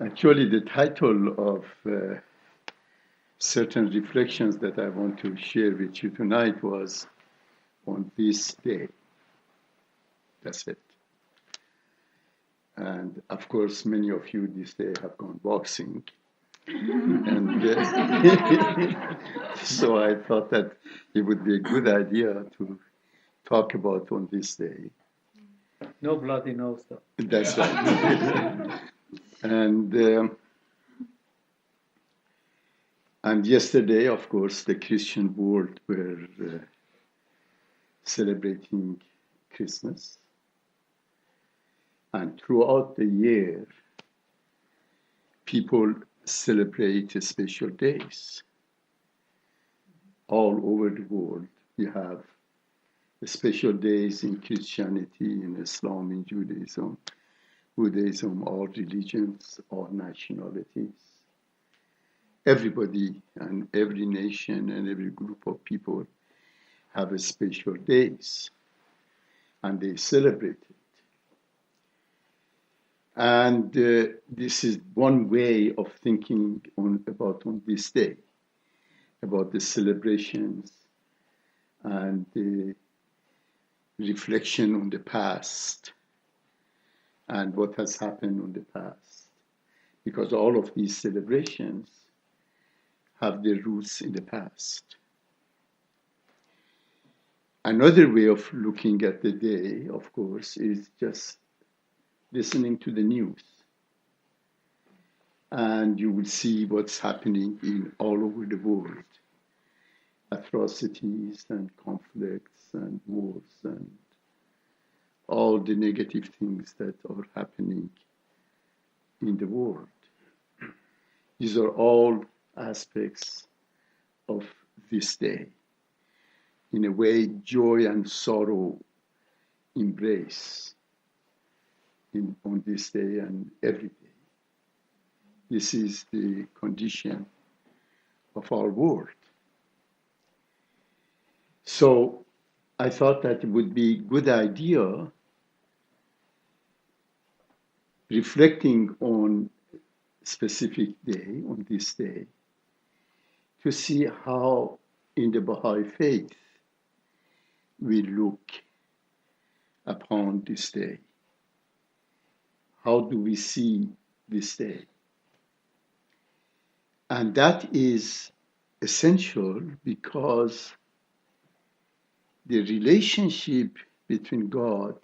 Actually, the title of certain reflections that I want to share with you tonight was On This Day. That's it. And of course, many of you this day have gone boxing. And so I thought that it would be a good idea to talk about on this day. No bloody nose, though. That's right. And yesterday, of course, the Christian world were celebrating Christmas. And throughout the year, people celebrate special days. All over the world, we have special days in Christianity, in Islam, in Judaism, Buddhism, all religions, all nationalities. Everybody and every nation and every group of people have a special days, and they celebrate it. And this is one way of thinking about this day, about the celebrations and the reflection on the past and what has happened in the past. Because all of these celebrations have their roots in the past. Another way of looking at the day, of course, is just listening to the news. And you will see what's happening in all over the world. Atrocities and conflicts and wars and all the negative things that are happening in the world. These are all aspects of this day. In a way, joy and sorrow embrace on this day and every day. This is the condition of our world. So I thought that it would be a good idea, reflecting on a specific day, on this day, to see how in the Baha'i Faith we look upon this day. How do we see this day? And that is essential because the relationship between God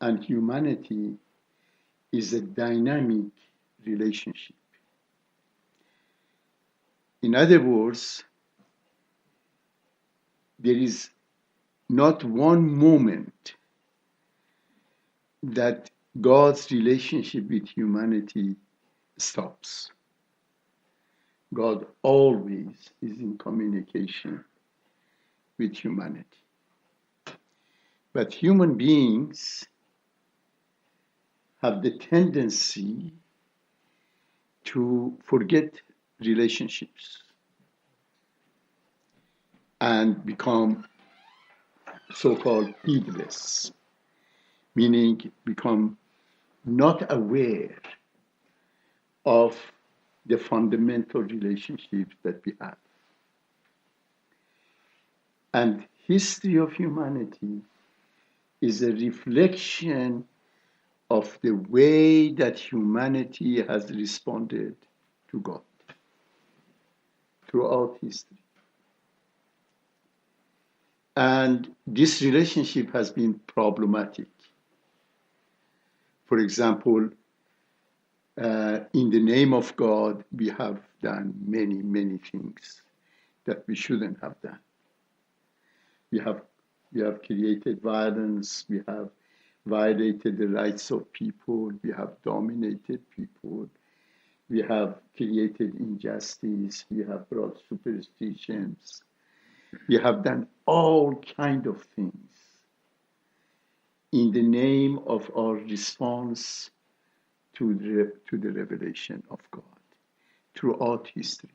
and humanity is a dynamic relationship. In other words, there is not one moment that God's relationship with humanity stops. God always is in communication with humanity. But human beings have the tendency to forget relationships and become so-called heedless, meaning become not aware of the fundamental relationships that we have. And history of humanity is a reflection of the way that humanity has responded to God throughout history. And this relationship has been problematic. For example, in the name of God, we have done many, many things that we shouldn't have done. We have created violence, we have violated the rights of people, we have dominated people, we have created injustice, we have brought superstitions, we have done all kinds of things in the name of our response to the revelation of God throughout history.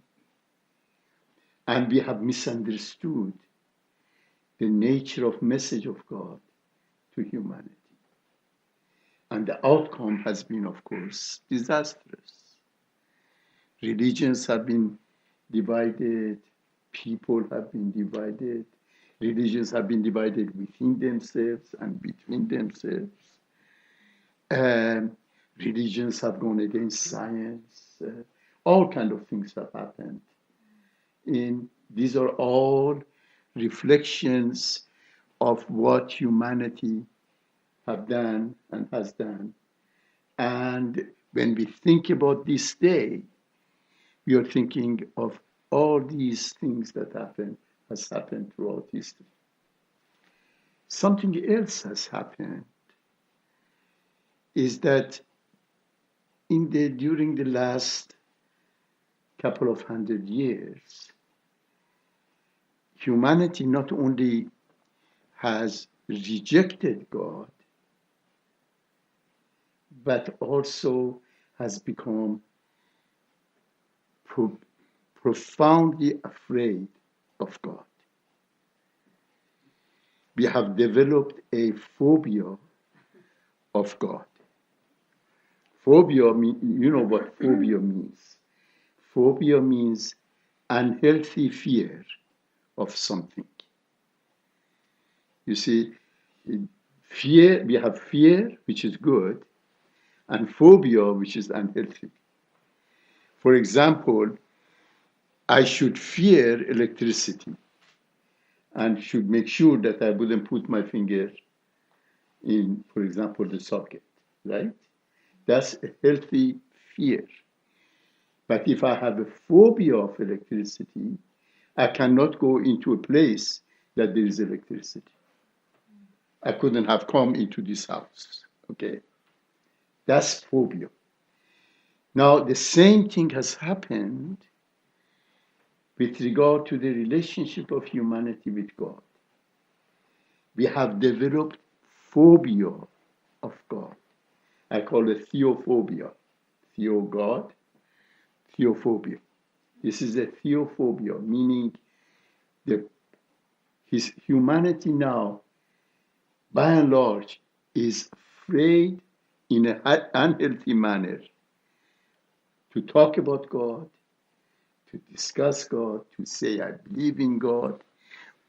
And we have misunderstood the nature of message of God to humanity. And the outcome has been, of course, disastrous. Religions have been divided, people have been divided, religions have been divided within themselves and between themselves. Religions have gone against science. All kinds of things have happened. These are all reflections of what humanity have done and has done. And when we think about this day, we are thinking of all these things that has happened throughout history. Something else has happened is that during the last couple of 100 years, humanity not only has rejected God, but also has become profoundly afraid of God. We have developed a phobia of God. Phobia, you know what phobia means. Phobia means unhealthy fear of something. You see, fear, we have fear, which is good, and phobia, which is unhealthy. For example, I should fear electricity and should make sure that I wouldn't put my finger in, for example, the socket, right? That's a healthy fear. But if I have a phobia of electricity, I cannot go into a place that there is electricity. I couldn't have come into this house, okay? That's phobia. Now, the same thing has happened with regard to the relationship of humanity with God. We have developed phobia of God. I call it theophobia. Theo God, theophobia. This is a theophobia, meaning his humanity now, by and large, is afraid in an unhealthy manner to talk about God, to discuss God, to say, I believe in God.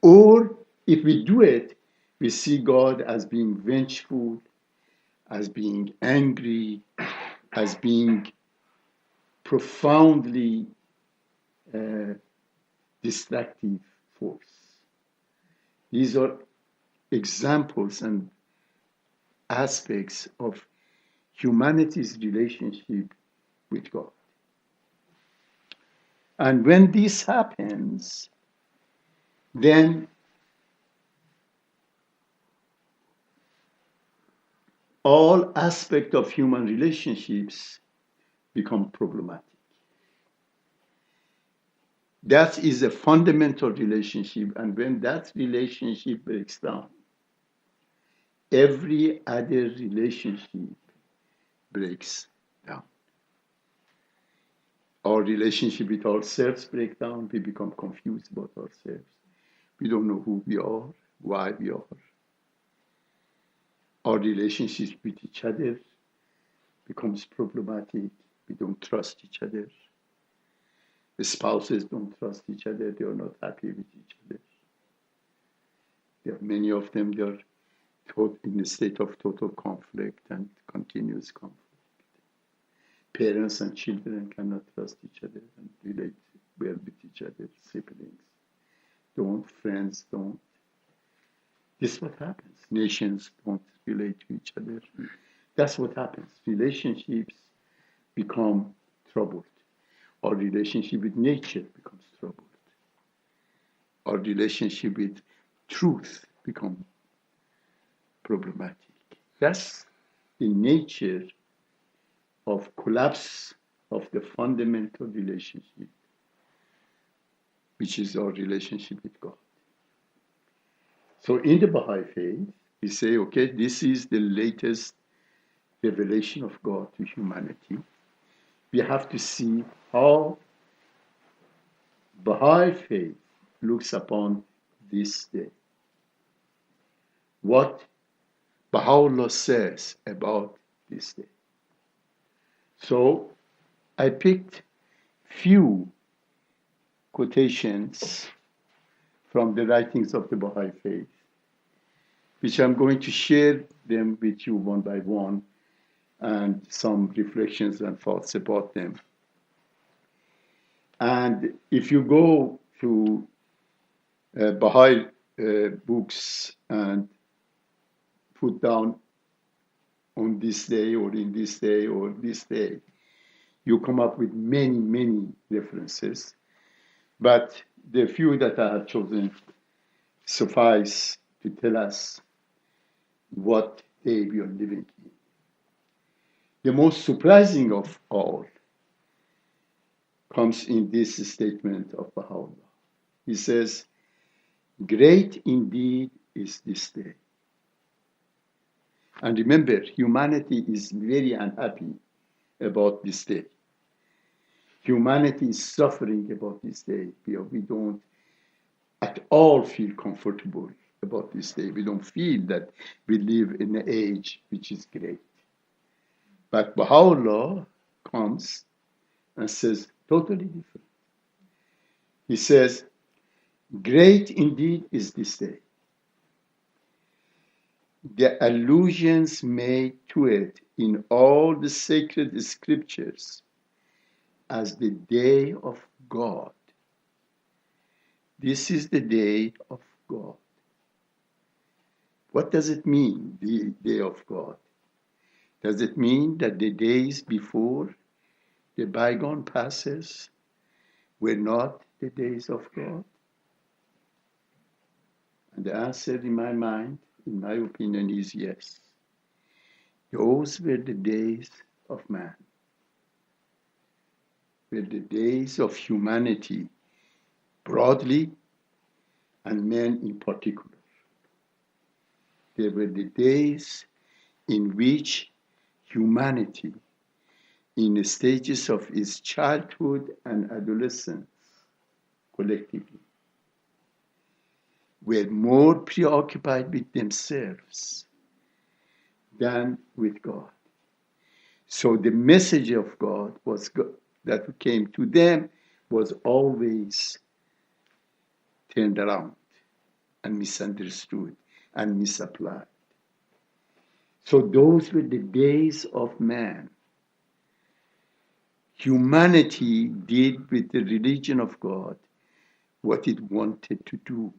Or if we do it, we see God as being vengeful, as being angry, as being profoundly destructive force. These are examples and aspects of humanity's relationship with God. And when this happens, then all aspects of human relationships become problematic. That is a fundamental relationship, and when that relationship breaks down, every other relationship breaks down. Our relationship with ourselves breaks down. We become confused about ourselves. We don't know who we are, why we are. Our relationships with each other becomes problematic. We don't trust each other. The spouses don't trust each other. They are not happy with each other. There are many of them, they are in a state of total conflict and continuous conflict. Parents and children cannot trust each other and relate well with each other. Siblings don't, friends don't. This is what happens. Nations don't relate to each other. That's what happens. Relationships become troubled. Our relationship with nature becomes troubled. Our relationship with truth becomes problematic. That's the nature of collapse of the fundamental relationship, which is our relationship with God. So in the Baha'i Faith, we say, okay, this is the latest revelation of God to humanity. We have to see how Baha'i Faith looks upon this day. What Baha'u'llah says about this day. So I picked few quotations from the writings of the Baha'i Faith, which I'm going to share them with you one by one, and some reflections and thoughts about them. And if you go to Baha'i books and put down on this day or in this day or this day, you come up with many, many references. But the few that I have chosen suffice to tell us what day we are living in. The most surprising of all comes in this statement of Baha'u'llah. He says, "Great indeed is this day." And remember, humanity is very unhappy about this day. Humanity is suffering about this day. We don't at all feel comfortable about this day. We don't feel that we live in an age which is great. But Baha'u'llah comes and says totally different. He says, "Great indeed is this day. The allusions made to it in all the sacred scriptures as the day of God." This is the day of God. What does it mean, the day of God? Does it mean that the days before the bygone passes were not the days of God? And the answer in my mind, in my opinion, is yes. Those were the days of man, were the days of humanity broadly and men in particular. They were the days in which humanity, in the stages of its childhood and adolescence, collectively, were more preoccupied with themselves than with God. So the message of God that came to them was always turned around and misunderstood and misapplied. So those were the days of man. Humanity did with the religion of God what it wanted to do,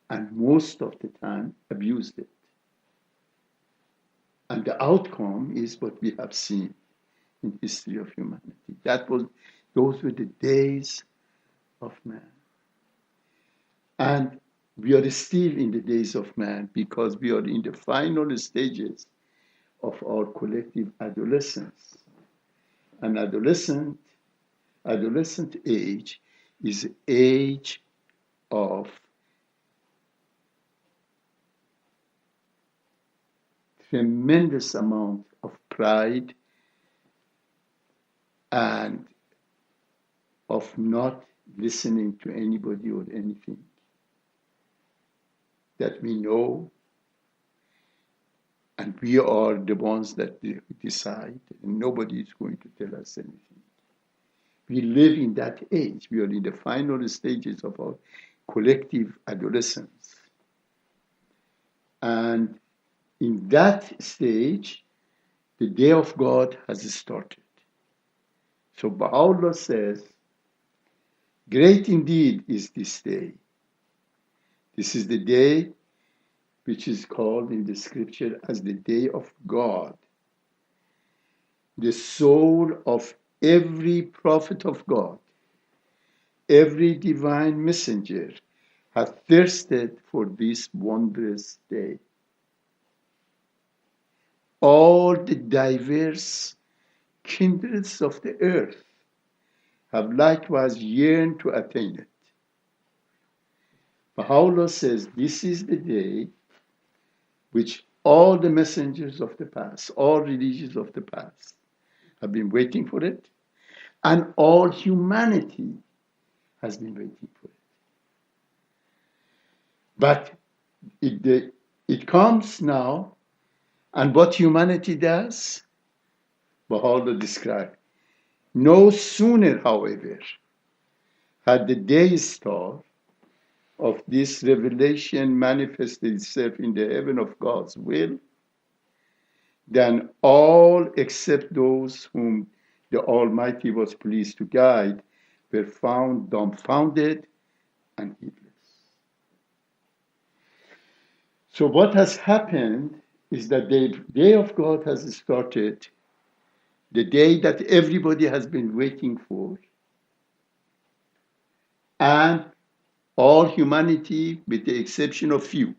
and most of the time abused it. And the outcome is what we have seen in history of humanity. Those were the days of man. And we are still in the days of man because we are in the final stages of our collective adolescence. And adolescent age is the age of tremendous amount of pride and of not listening to anybody or anything that we know, and we are the ones that decide, and nobody is going to tell us anything. We live in that age. We are in the final stages of our collective adolescence. And in that stage, the day of God has started. So Baha'u'llah says, "Great indeed is this day." This is the day which is called in the scripture as the day of God. The soul of every prophet of God, every divine messenger, hath thirsted for this wondrous day. All the diverse kindreds of the earth have likewise yearned to attain it. Baha'u'llah says this is the day which all the messengers of the past, all religions of the past have been waiting for it, and all humanity has been waiting for it. But it comes now And what humanity does, Baha'u'llah described. No sooner, however, had the day star of this revelation manifested itself in the heaven of God's will, than all except those whom the Almighty was pleased to guide were found dumbfounded and heedless. So what has happened is that the day of God has started, the day that everybody has been waiting for, and all humanity, with the exception of few,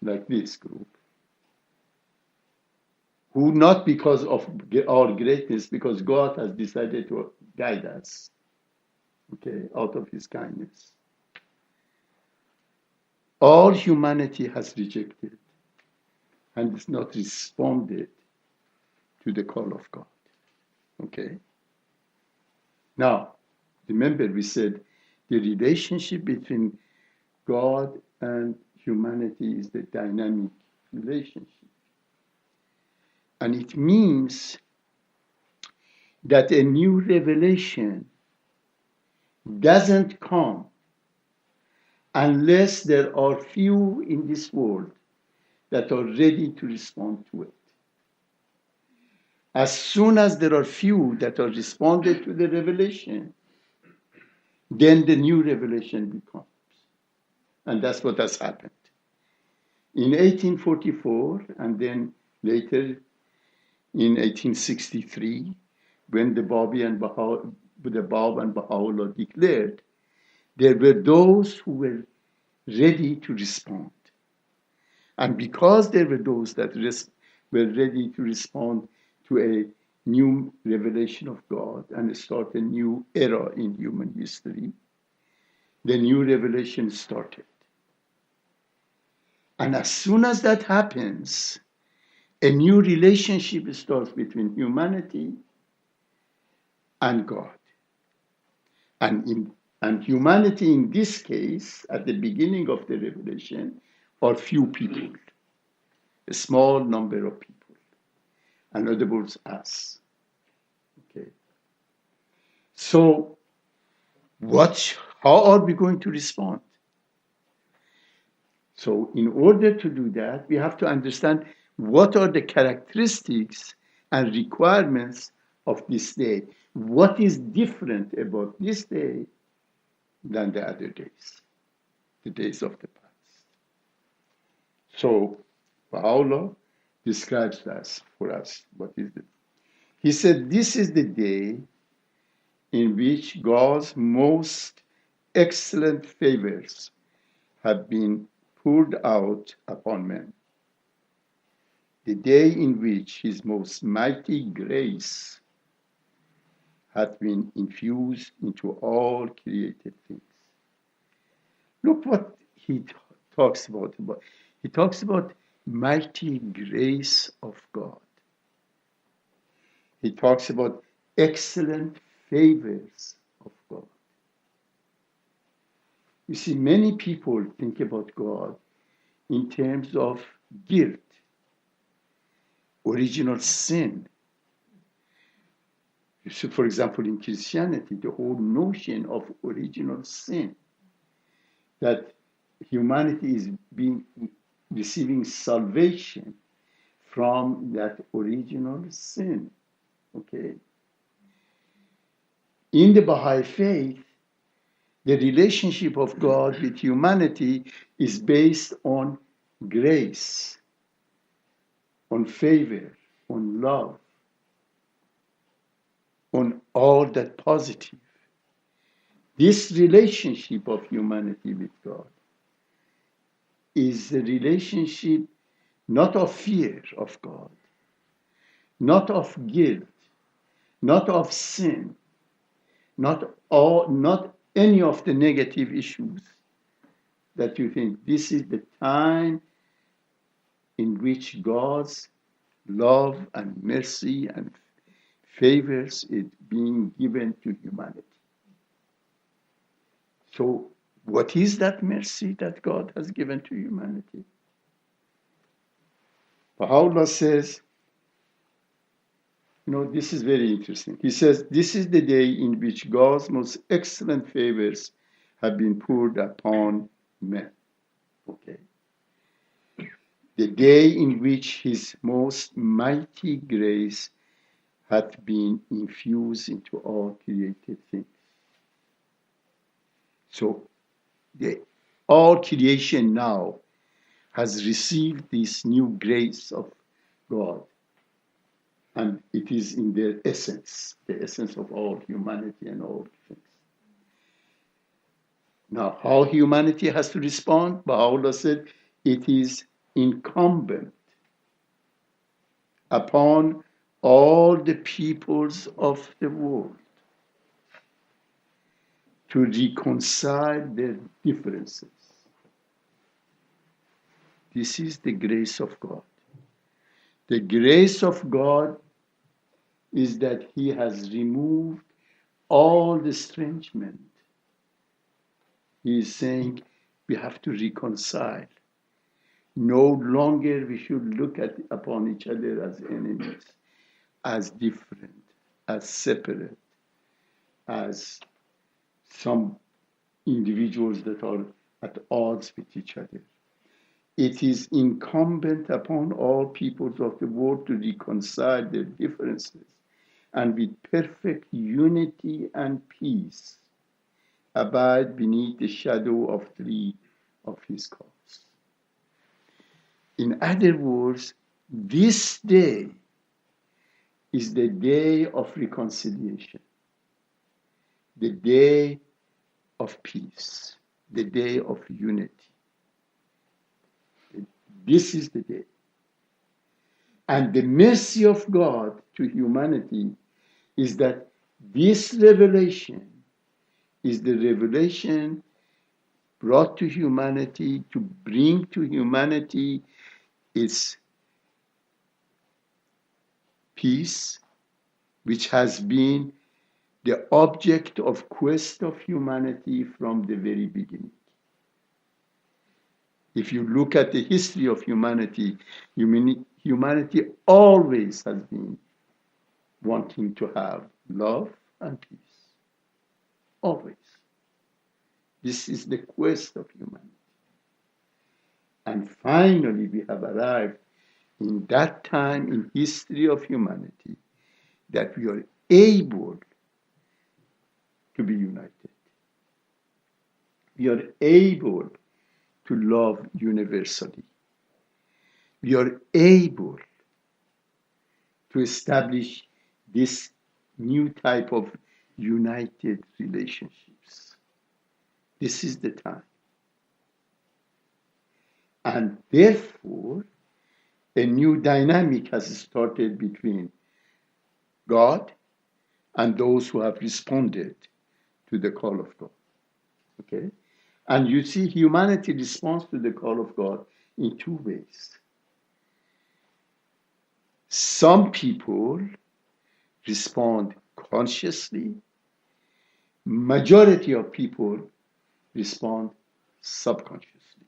like this group, who not because of our greatness, because God has decided to guide us, okay, out of his kindness. All humanity has rejected and has not responded to the call of God, okay? Now, remember we said the relationship between God and humanity is the dynamic relationship. And it means that a new revelation doesn't come unless there are few in this world that are ready to respond to it. As soon as there are few that are responded to the revelation, then the new revelation becomes. And that's what has happened. In 1844, and then later in 1863, when the Bab and Baha'u'llah declared, there were those who were ready to respond. And because there were those that were ready to respond to a new revelation of God and start a new era in human history, the new revelation started. And as soon as that happens, a new relationship starts between humanity and God. And humanity in this case, at the beginning of the revelation, are few people, a small number of people. In other words, us. Okay. So, how are we going to respond? So, in order to do that, we have to understand what are the characteristics and requirements of this day. What is different about this day than the other days, the days of the past? So, Baha'u'llah describes that for us. What is it? He said, this is the day in which God's most excellent favors have been poured out upon men. The day in which his most mighty grace hath been infused into all created things. Look what he talks about. He talks about mighty grace of God. He talks about excellent favors of God. You see, many people think about God in terms of guilt, original sin. You see, for example, in Christianity, the whole notion of original sin, that humanity is receiving salvation from that original sin. Okay. In the Baha'i Faith, the relationship of God with humanity is based on grace, on favor, on love, on all that positive. This relationship of humanity with God is the relationship not of fear of God, not of guilt, not of sin, not any of the negative issues that you think this is the time in which God's love and mercy and favors is being given to humanity. So, what is that mercy that God has given to humanity? Baha'u'llah says, this is very interesting. He says, this is the day in which God's most excellent favors have been poured upon men. Okay. The day in which his most mighty grace hath been infused into all created things. So, all creation now has received this new grace of God. And it is in their essence, the essence of all humanity and all things. Now, how humanity has to respond? Baha'u'llah said, it is incumbent upon all the peoples of the world to reconcile their differences. This is the grace of God. The grace of God is that he has removed all the estrangement. He is saying we have to reconcile. No longer we should look upon each other as enemies, as different, as separate, as some individuals that are at odds with each other. It is incumbent upon all peoples of the world to reconcile their differences and with perfect unity and peace abide beneath the shadow of three of his cause. In other words, this day is the day of reconciliation, the day of peace, the day of unity. This is the day. And the mercy of God to humanity is that this revelation is the revelation brought to humanity to bring to humanity its peace, which has been the object of quest of humanity from the very beginning. If you look at the history of humanity, humanity always has been wanting to have love and peace. Always. This is the quest of humanity. And finally, we have arrived in that time in history of humanity that we are able to be united. We are able to love universally. We are able to establish this new type of united relationships. This is the time. And therefore, a new dynamic has started between God and those who have responded to the call of God. Okay? And you see, humanity responds to the call of God in two ways. Some people respond consciously. Majority of people respond subconsciously,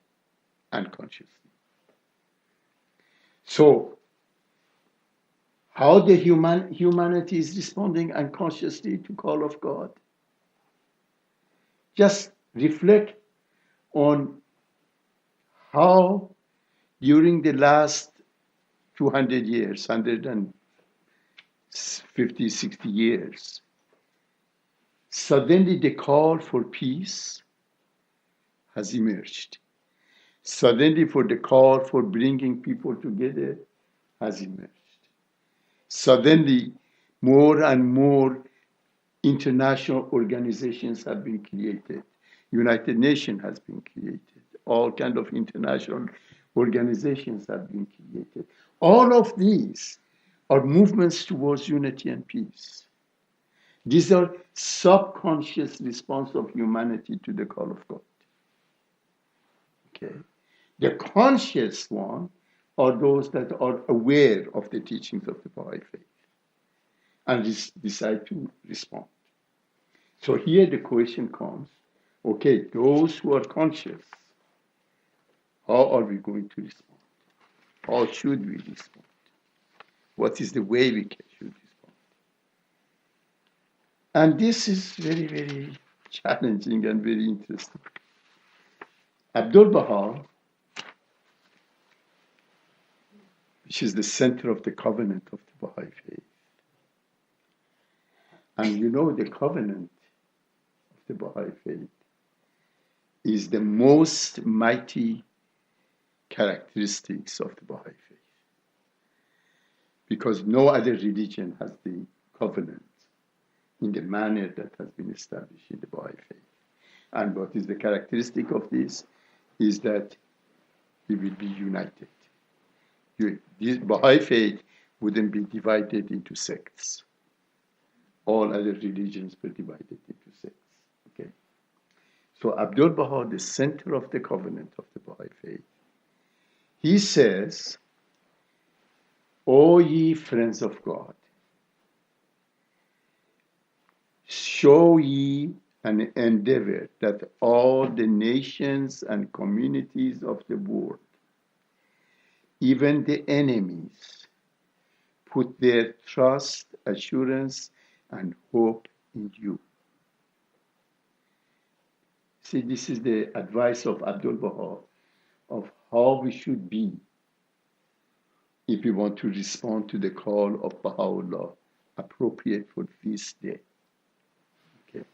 unconsciously. So, how the humanity is responding unconsciously to call of God? Just reflect on how during the last 200 years, 150, 60 years, suddenly the call for peace has emerged. Suddenly for the call for bringing people together has emerged. Suddenly more and more international organizations have been created. United Nations has been created. All kinds of international organizations have been created. All of these are movements towards unity and peace. These are subconscious response of humanity to the call of God. Okay. The conscious one are those that are aware of the teachings of the Baha'i Faith and decide to respond. So here the question comes, okay, those who are conscious, how are we going to respond? How should we respond? What is the way we should respond? And this is very, very challenging and very interesting. Abdul Baha, which is the center of the covenant of the Baha'i Faith. And you know the covenant of the Baha'i Faith is the most mighty characteristics of the Baha'i Faith. Because no other religion has the covenant in the manner that has been established in the Baha'i Faith. And what is the characteristic of this is that we will be united. The Baha'i Faith wouldn't be divided into sects. All other religions were divided into sects. Okay. So Abdul Baha, the center of the covenant of the Baha'i Faith, he says, O ye friends of God, show ye an endeavor that all the nations and communities of the world, even the enemies, put their trust, assurance, and hope in you. See, this is the advice of Abdul Baha of how we should be if we want to respond to the call of Baha'u'llah, appropriate for this day. Okay.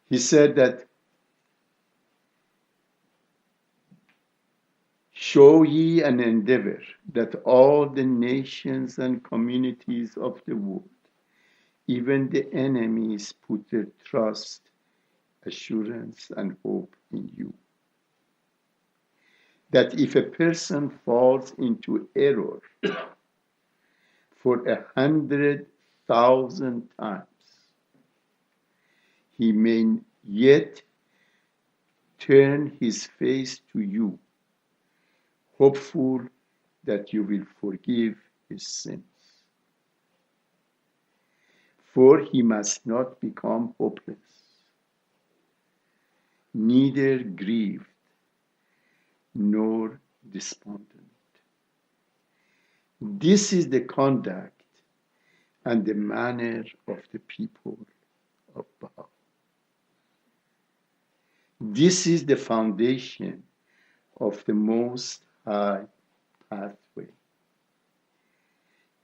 He said that, show ye an endeavor that all the nations and communities of the world, even the enemies, put their trust, assurance, and hope in you. That if a person falls into error for 100,000 times, he may yet turn his face to you, hopeful that you will forgive his sins. For he must not become hopeless, neither grieved nor despondent. This is the conduct and the manner of the people of Baha. This is the foundation of the Most High pathway.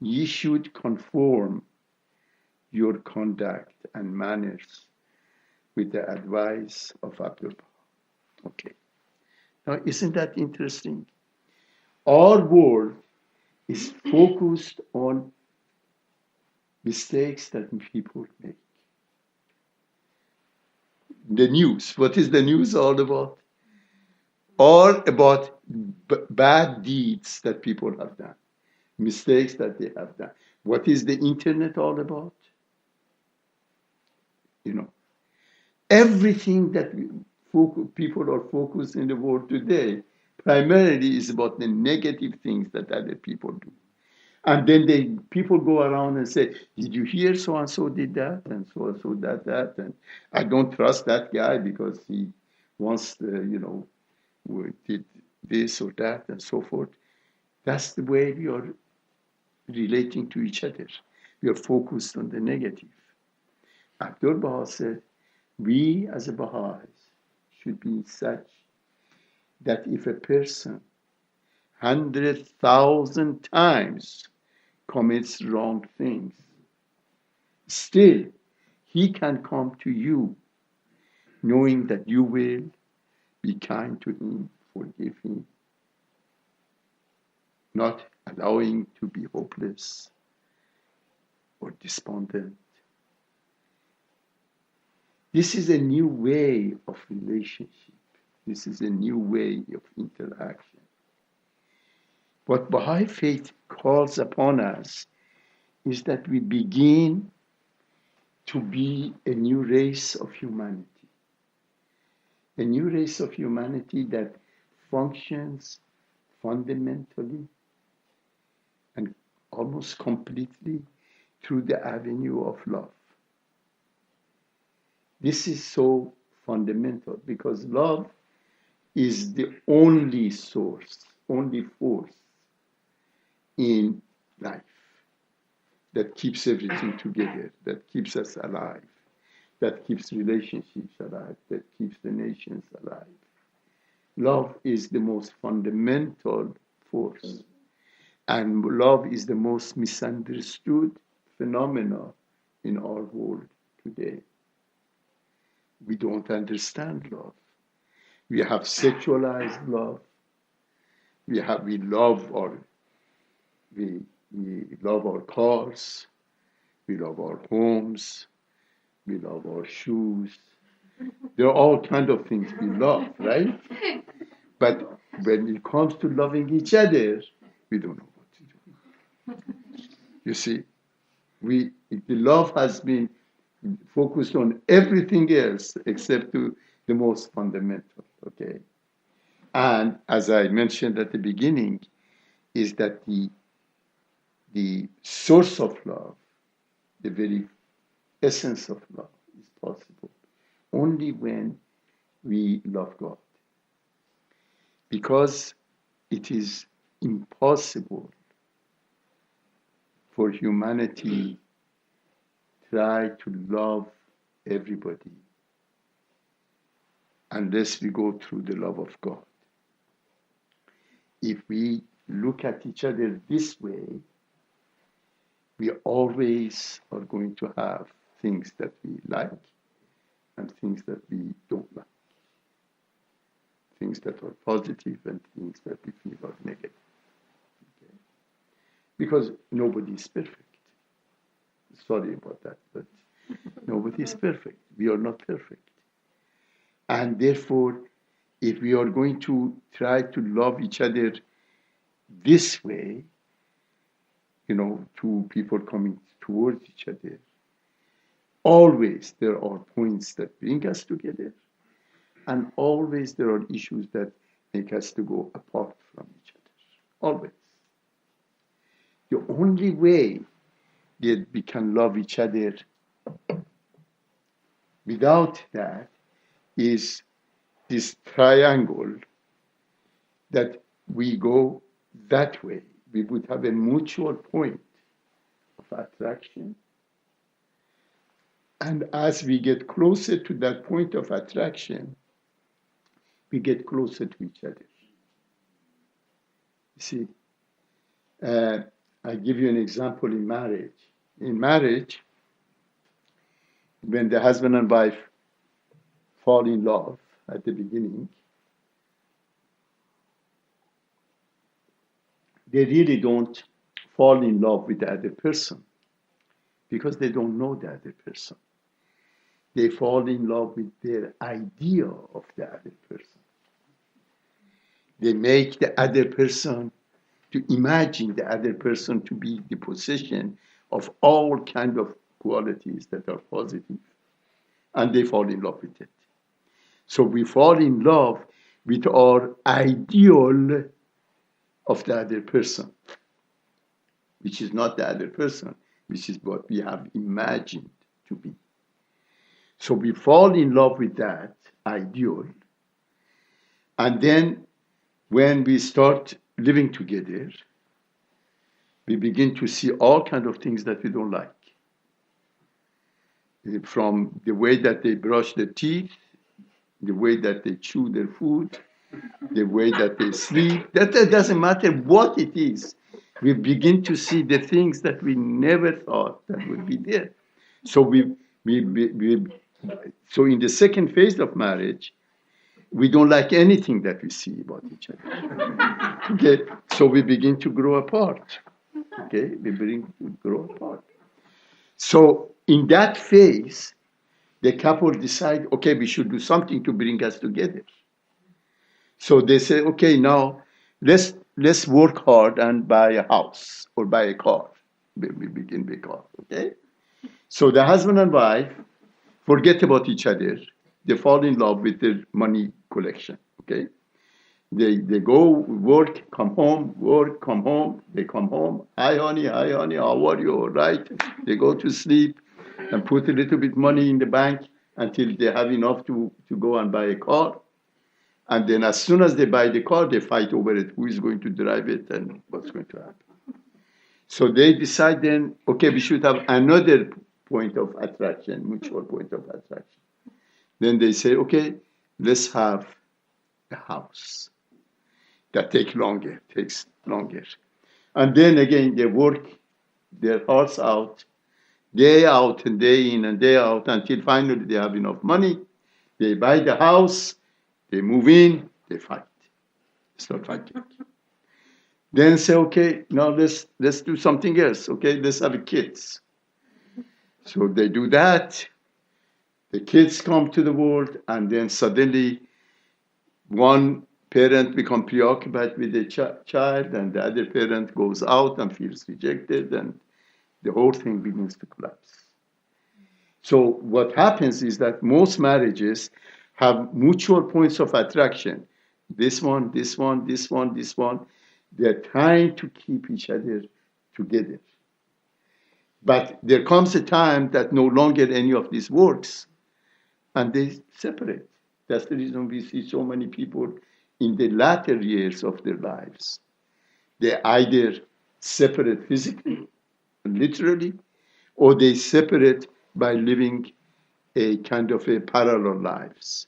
Ye should conform your conduct and manners with the advice of Abdul Baha. Okay. Now, isn't that interesting? Our world is focused on mistakes that people make. The news, what is the news all about? All about bad deeds that people have done, mistakes that they have done. What is the internet all about? You know, everything that people are focused in the world today primarily is about the negative things that other people do. And then people go around and say, did you hear so-and-so did that? And so-and-so that. And I don't trust that guy because he wants to, did this or that and so forth. That's the way we are relating to each other. We are focused on the negative. Abdul Baha said, we as a Baha'is should be such that if a person 100,000 times commits wrong things, still he can come to you knowing that you will be kind to him, forgive him, not allowing to be hopeless or despondent. This is a new way of relationship. This is a new way of interaction. What Baha'i Faith calls upon us is that we begin to be a new race of humanity. A new race of humanity that functions fundamentally and almost completely through the avenue of love. This is so fundamental because love is the only source only force in life that keeps everything together, that keeps us alive, that keeps relationships alive, that keeps the nations alive. Love is the most fundamental force, and love is the most misunderstood phenomenon in our world today. We don't understand love. We have sexualized love. We love our cars. We love our homes. We love our shoes. There are all kinds of things we love, right? But when it comes to loving each other, we don't know what to do. You see, the love has been focused on everything else except to the most fundamental, okay? And as I mentioned at the beginning, is that the source of love, the very essence of love, is possible only when we love God. Because it is impossible for humanity try to love everybody unless we go through the love of God. If we look at each other this way, we always are going to have things that we like and things that we don't like. Things that are positive and things that we feel are negative. Okay? Because nobody is perfect. Sorry about that, but nobody is perfect. We are not perfect. And therefore, if we are going to try to love each other this way, two people coming towards each other, always there are points that bring us together, and always there are issues that make us to go apart from each other. Always. The only way that we can love each other without that is this triangle that we go that way. We would have a mutual point of attraction. And as we get closer to that point of attraction, we get closer to each other. You see, I give you an example in marriage. In marriage, when the husband and wife fall in love at the beginning, they really don't fall in love with the other person because they don't know the other person. They fall in love with their idea of the other person. They make the other person to imagine the other person to be the possession of all kinds of qualities that are positive, and they fall in love with it. So we fall in love with our ideal of the other person, which is not the other person, which is what we have imagined to be. So we fall in love with that ideal, and then when we start living together, we begin to see all kinds of things that we don't like. From the way that they brush their teeth, the way that they chew their food, the way that they sleep. That doesn't matter what it is. We begin to see the things that we never thought that would be there. So so in the second phase of marriage, we don't like anything that we see about each other. Okay, so we begin to grow apart. Okay, we begin to grow apart. So in that phase, the couple decide, okay, we should do something to bring us together. So they say, okay, now let's work hard and buy a house or buy a car. We begin with a car, okay? So the husband and wife forget about each other. They fall in love with their money collection, okay? They go work, come home, work, come home. They come home. Hi, honey, how are you? All right. They go to sleep and put a little bit money in the bank until they have enough to go and buy a car. And then as soon as they buy the car, they fight over it, who is going to drive it and what's going to happen. So they decide then, okay, we should have another point of attraction, mutual point of attraction. Then they say, okay, let's have a house. That takes longer. And then again, they work their hearts out, day out and day in and day out, until finally they have enough money. They buy the house, they move in, they fight. Start fighting. Then say, okay, now let's do something else. Okay, let's have kids. So they do that. The kids come to the world, and then suddenly one parent becomes preoccupied with the child, and the other parent goes out and feels rejected, and the whole thing begins to collapse. So what happens is that most marriages have mutual points of attraction. This one, this one, this one, this one. They're trying to keep each other together. But there comes a time that no longer any of this works, and they separate. That's the reason we see so many people in the latter years of their lives. They either separate physically, literally, or they separate by living a kind of a parallel lives.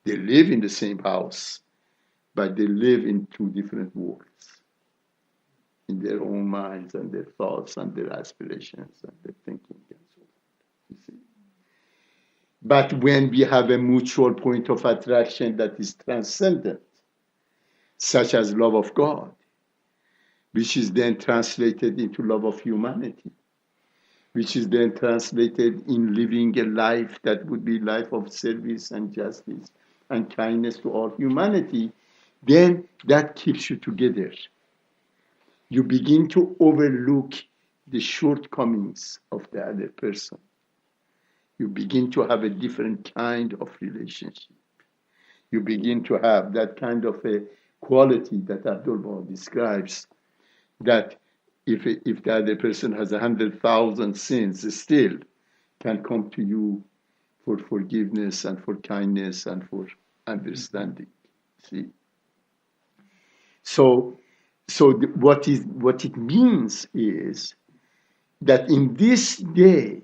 They live in the same house, but they live in two different worlds, in their own minds and their thoughts and their aspirations and their thinking and so on. You see? But when we have a mutual point of attraction that is transcendent, such as love of God, which is then translated into love of humanity, which is then translated in living a life that would be life of service and justice and kindness to all humanity, then that keeps you together. You begin to overlook the shortcomings of the other person. You begin to have a different kind of relationship. You begin to have that kind of a quality that Abdul describes, that if the other person has 100,000 sins, still can come to you for forgiveness and for kindness and for understanding. See? So what it means is that in this day,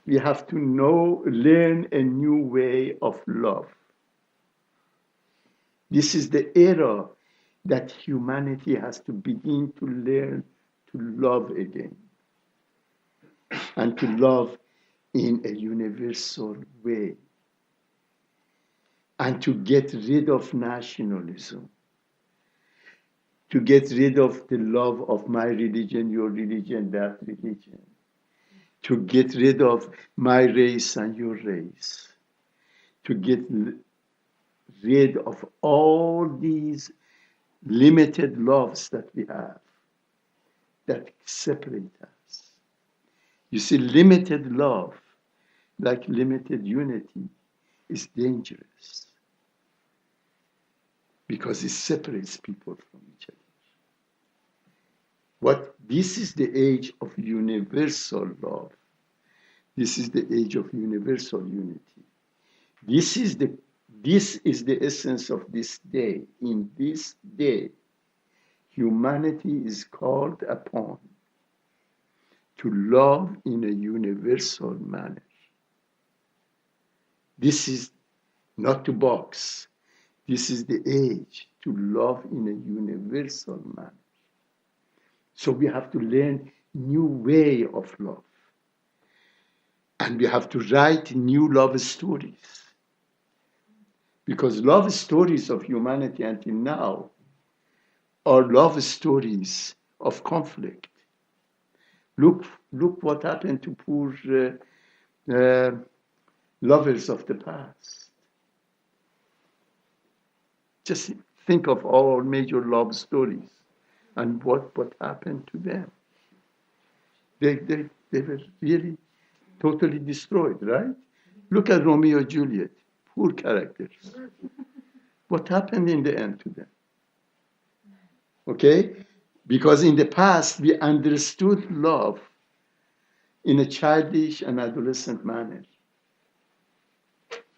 we have to learn a new way of love. This is the era that humanity has to begin to learn to love again, and to love in a universal way, and to get rid of nationalism, to get rid of the love of my religion, your religion, that religion, to get rid of my race and your race, to get rid of all these limited loves that we have that separate us. You see, limited love, like limited unity, is dangerous because it separates people from each other. This is the age of universal love. This is the age of universal unity. This is the essence of this day. In this day, humanity is called upon to love in a universal manner. This is not to box. This is the age to love in a universal manner. So we have to learn new way of love. And we have to write new love stories. Because love stories of humanity until now are love stories of conflict. Look what happened to poor lovers of the past. Just think of all major love stories and what happened to them. They were really totally destroyed, right? Look at Romeo and Juliet, poor characters. What happened in the end to them? Okay? Because in the past, we understood love in a childish and adolescent manner.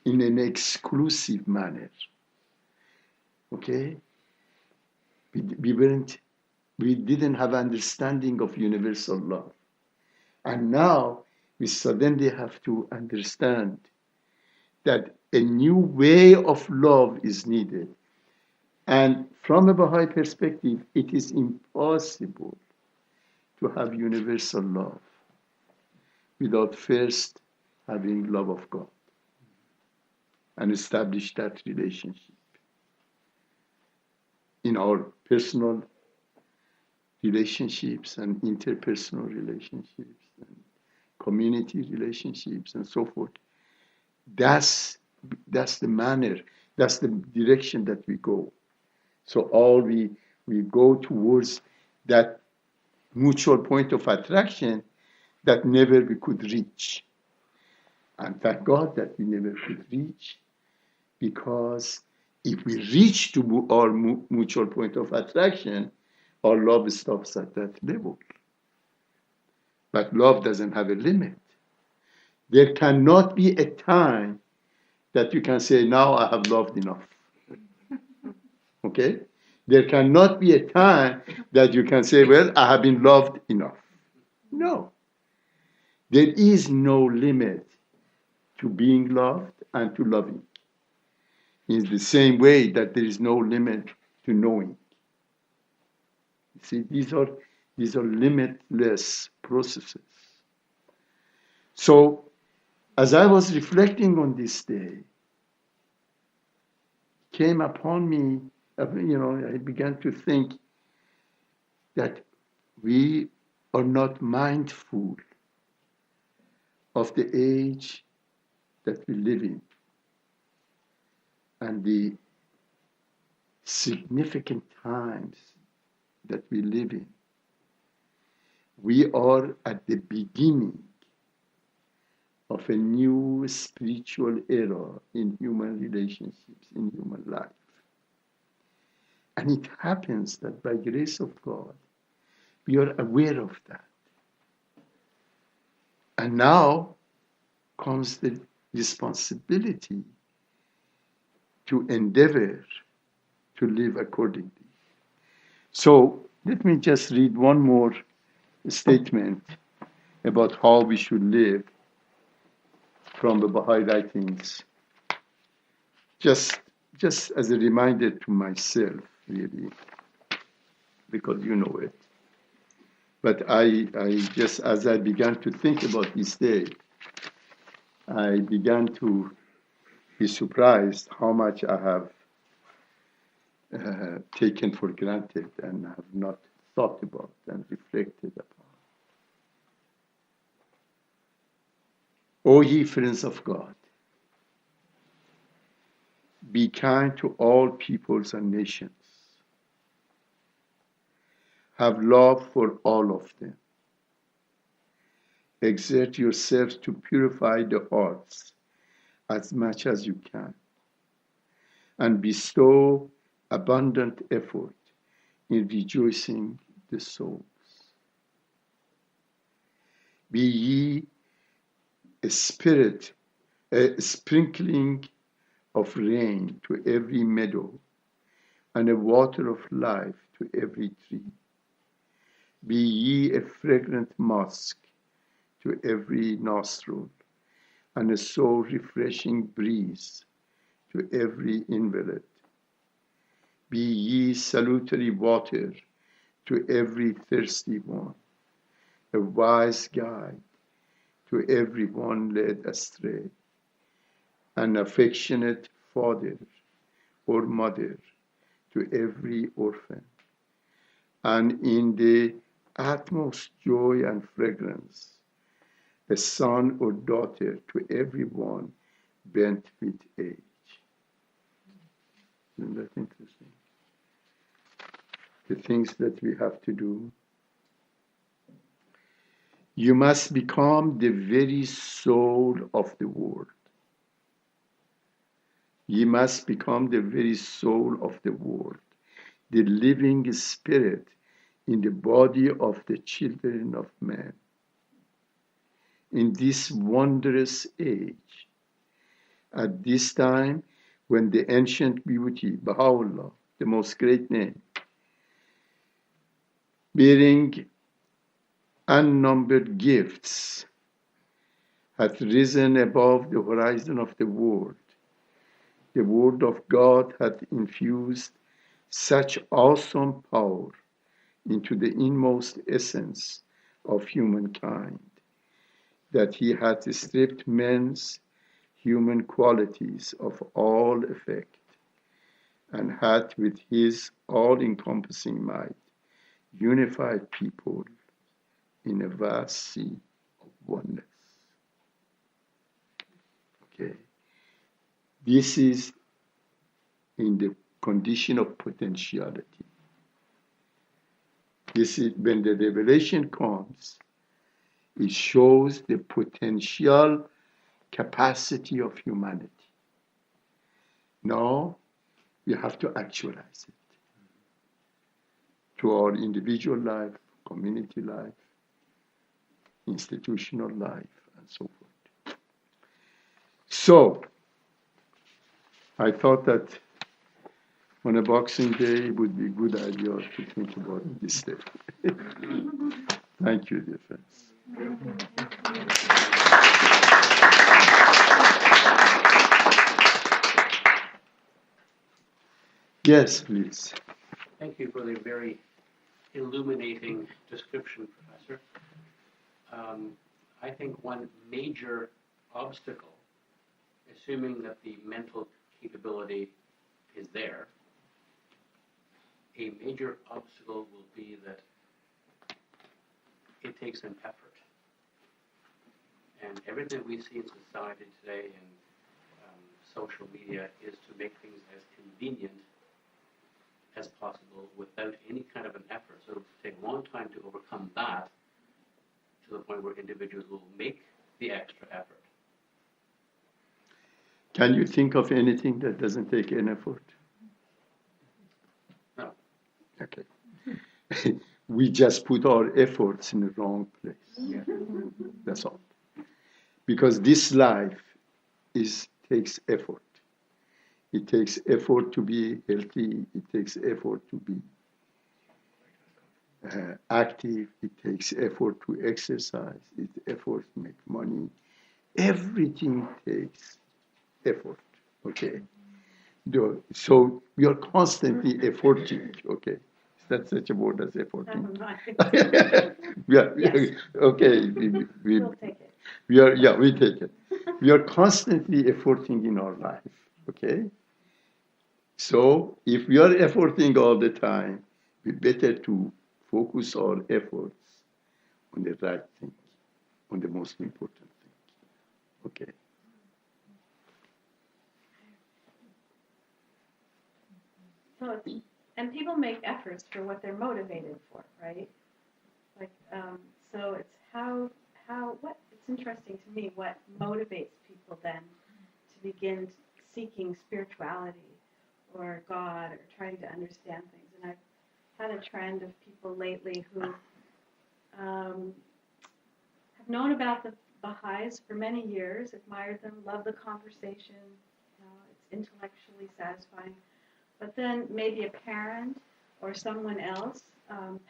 in an exclusive manner. Okay? We didn't have understanding of universal love. And now we suddenly have to understand that a new way of love is needed. And from a Baha'i perspective, it is impossible to have universal love without first having love of God and establish that relationship in our personal relationships and interpersonal relationships and community relationships and so forth. That's the manner, that's the direction that we go. So all we go towards that mutual point of attraction that never we could reach. And thank God that we never could reach, because if we reach to our mutual point of attraction, our love stops at that level. But love doesn't have a limit. There cannot be a time that you can say, now I have loved enough. Okay? There cannot be a time that you can say, well, I have been loved enough. No. There is no limit to being loved and to loving. In the same way that there is no limit to knowing. You see, these are limitless processes. So, as I was reflecting on this day, came upon me, I began to think that we are not mindful of the age that we live in and the significant times that we live in. We are at the beginning of a new spiritual era in human relationships, in human life. And it happens that by grace of God, we are aware of that. And now comes the responsibility to endeavor to live accordingly. So let me just read one more statement about how we should live from the Baha'i writings, just as a reminder to myself, really, because you know it. But I just, as I began to think about this day, I began to be surprised how much I have taken for granted and have not thought about and reflected upon. O ye friends of God, be kind to all peoples and nations. Have love for all of them. Exert yourselves to purify the hearts as much as you can, and bestow abundant effort in rejoicing the souls. Be ye a sprinkling of rain to every meadow, and a water of life to every tree. Be ye a fragrant musk to every nostril, and a soul refreshing breeze to every invalid. Be ye salutary water to every thirsty one, a wise guide to every one led astray, an affectionate father or mother to every orphan, and in the utmost joy and fragrance, a son or daughter to every one bent with age. Isn't that interesting? The things that we have to do. You must become the very soul of the world. Ye must become the very soul of the world, the living spirit in the body of the children of man. In this wondrous age, At this time, when the ancient beauty, Baha'u'llah, the most great name, bearing unnumbered gifts, hath risen above the horizon of the world. The word of God hath infused such awesome power into the inmost essence of humankind that he hath stripped men's human qualities of all effect, and hath with his all-encompassing might unified people in a vast sea of oneness. Okay. This is in the condition of potentiality. This is when the revelation comes, it shows the potential capacity of humanity. Now we have to actualize it to our individual life, community life, institutional life, and so forth. So, I thought that on a Boxing Day it would be a good idea to think about this day. Thank you, dear friends. Yes, please. Thank you for the very illuminating description, Professor. I think one major obstacle, assuming that the mental capability is there, a major obstacle will be that it takes an effort. And everything we see in society today and social media is to make things as convenient as possible without any kind of an effort. So it'll take a long time to overcome that to the point where individuals will make the extra effort. Can you think of anything that doesn't take an effort? No. Okay. We just put our efforts in the wrong place. Yeah. That's all. Because this life takes effort. It takes effort to be healthy. It takes effort to be active. It takes effort to exercise. It takes effort to make money. Everything takes effort. Okay. So we are constantly efforting. Okay. Is that such a word as efforting? Yeah. Yes. Okay. We'll take it. We take it. We are constantly efforting in our life. Okay. So if we are efforting all the time, we better to focus our efforts on the right thing, on the most important thing. Okay. So, and people make efforts for what they're motivated for, right? Like, so it's it's interesting to me what motivates people then to begin seeking spirituality or God or trying to understand things. And I've had a trend of people lately who have known about the Baha'is for many years, admired them, love the conversation, it's intellectually satisfying. But then maybe a parent or someone else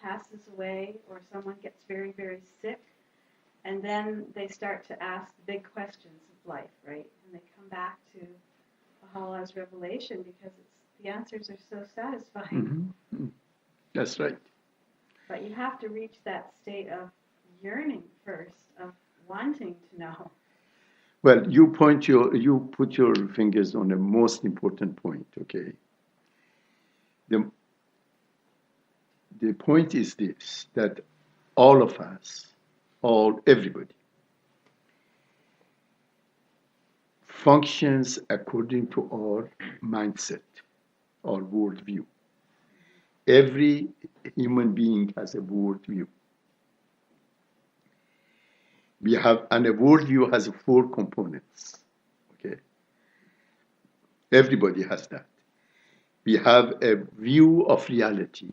passes away or someone gets very, very sick, and then they start to ask the big questions of life, right? And they come back to Baha'u'llah's revelation because the answers are so satisfying. Mm-hmm. That's right. But you have to reach that state of yearning first, of wanting to know. Well, you put your fingers on the most important point, okay? The point is this, that all of us, everybody, functions according to our mindset, our worldview. Every human being has a worldview. And a worldview has 4 components, okay? Everybody has that. We have a view of reality,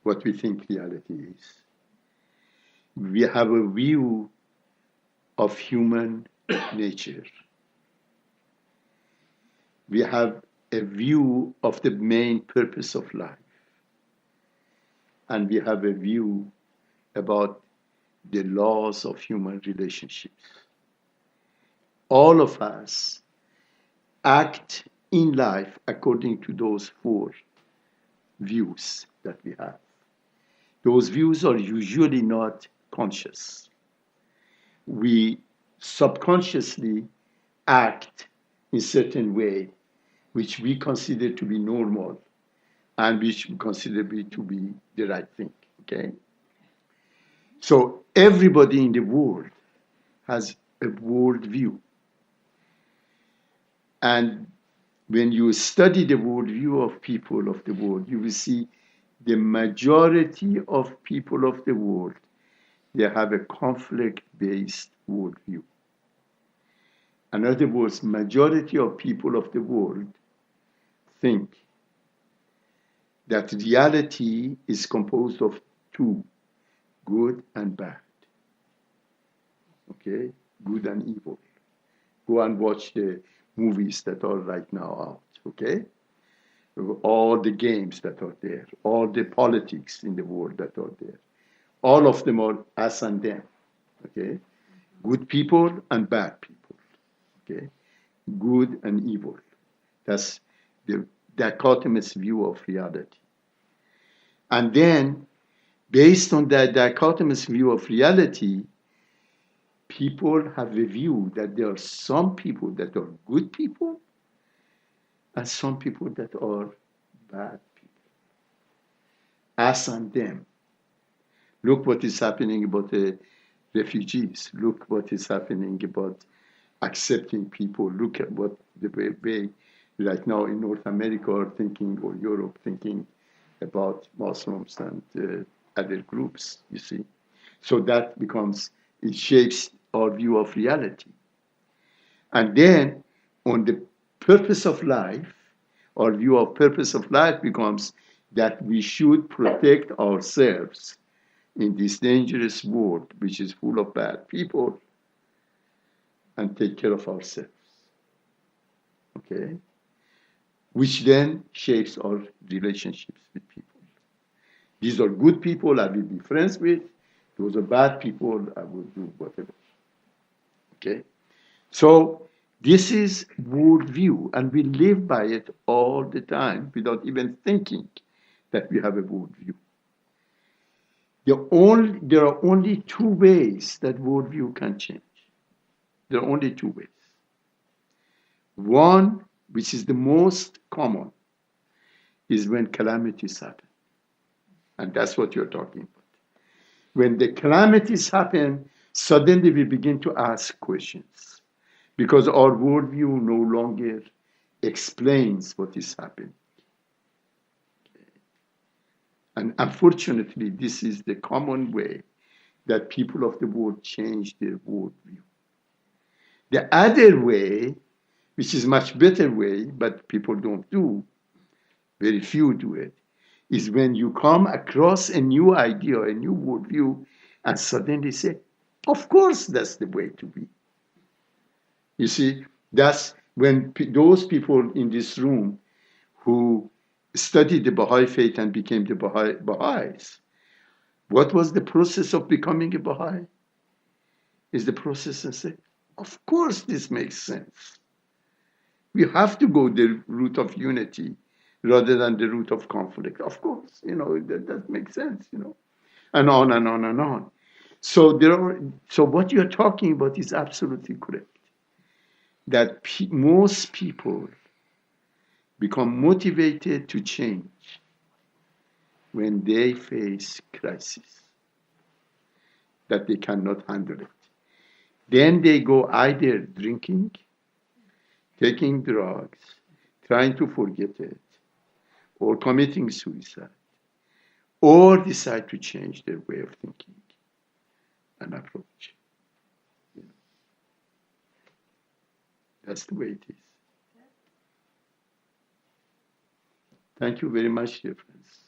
what we think reality is. We have a view of human nature. We have a view of the main purpose of life. And we have a view about the laws of human relationships. All of us act in life according to those four views that we have. Those views are usually not conscious. We subconsciously act in certain way, which we consider to be normal and which we consider to be the right thing, okay? So everybody in the world has a worldview. And when you study the worldview of people of the world, you will see the majority of people of the world, they have a conflict-based worldview. In other words, majority of people of the world think that reality is composed of two, good and bad. Okay? Good and evil. Go and watch the movies that are right now out. Okay? All the games that are there, all the politics in the world that are there. All of them are us and them. Okay? Good people and bad people. Okay? Good and evil. That's the dichotomous view of reality. And then, based on that dichotomous view of reality, people have a view that there are some people that are good people and some people that are bad people. Us and them. Look what is happening about the refugees. Look what is happening about accepting people. Look at what the way right now in North America are thinking, or Europe thinking about Muslims and other groups, you see. So that becomes, it shapes our view of reality. And then on the purpose of life, our view of purpose of life becomes that we should protect ourselves in this dangerous world, which is full of bad people, and take care of ourselves. Okay? Which then shapes our relationships with people. These are good people I will be friends with. Those are bad people I will do whatever. Okay? So this is worldview, and we live by it all the time without even thinking that we have a worldview. There are only two ways that worldview can change. There are only two ways. One, which is the most common, is when calamities happen. And that's what you're talking about. When the calamities happen, suddenly we begin to ask questions because our worldview no longer explains what is happening. And unfortunately, this is the common way that people of the world change their worldview. The other way, which is much better way, but people don't do, very few do it, is when you come across a new idea, a new worldview, and suddenly say, of course that's the way to be. You see, that's when those people in this room who studied the Baha'i Faith and became the Baha'is, what was the process of becoming a Baha'i? Is the process and say, of course this makes sense. We have to go the route of unity rather than the route of conflict. Of course, that makes sense, and on and on and on. So what you're talking about is absolutely correct. That most people become motivated to change when they face crisis that they cannot handle it. Then they go either drinking, taking drugs, trying to forget it, or committing suicide, or decide to change their way of thinking and approach. That's the way it is. Thank you very much, dear friends.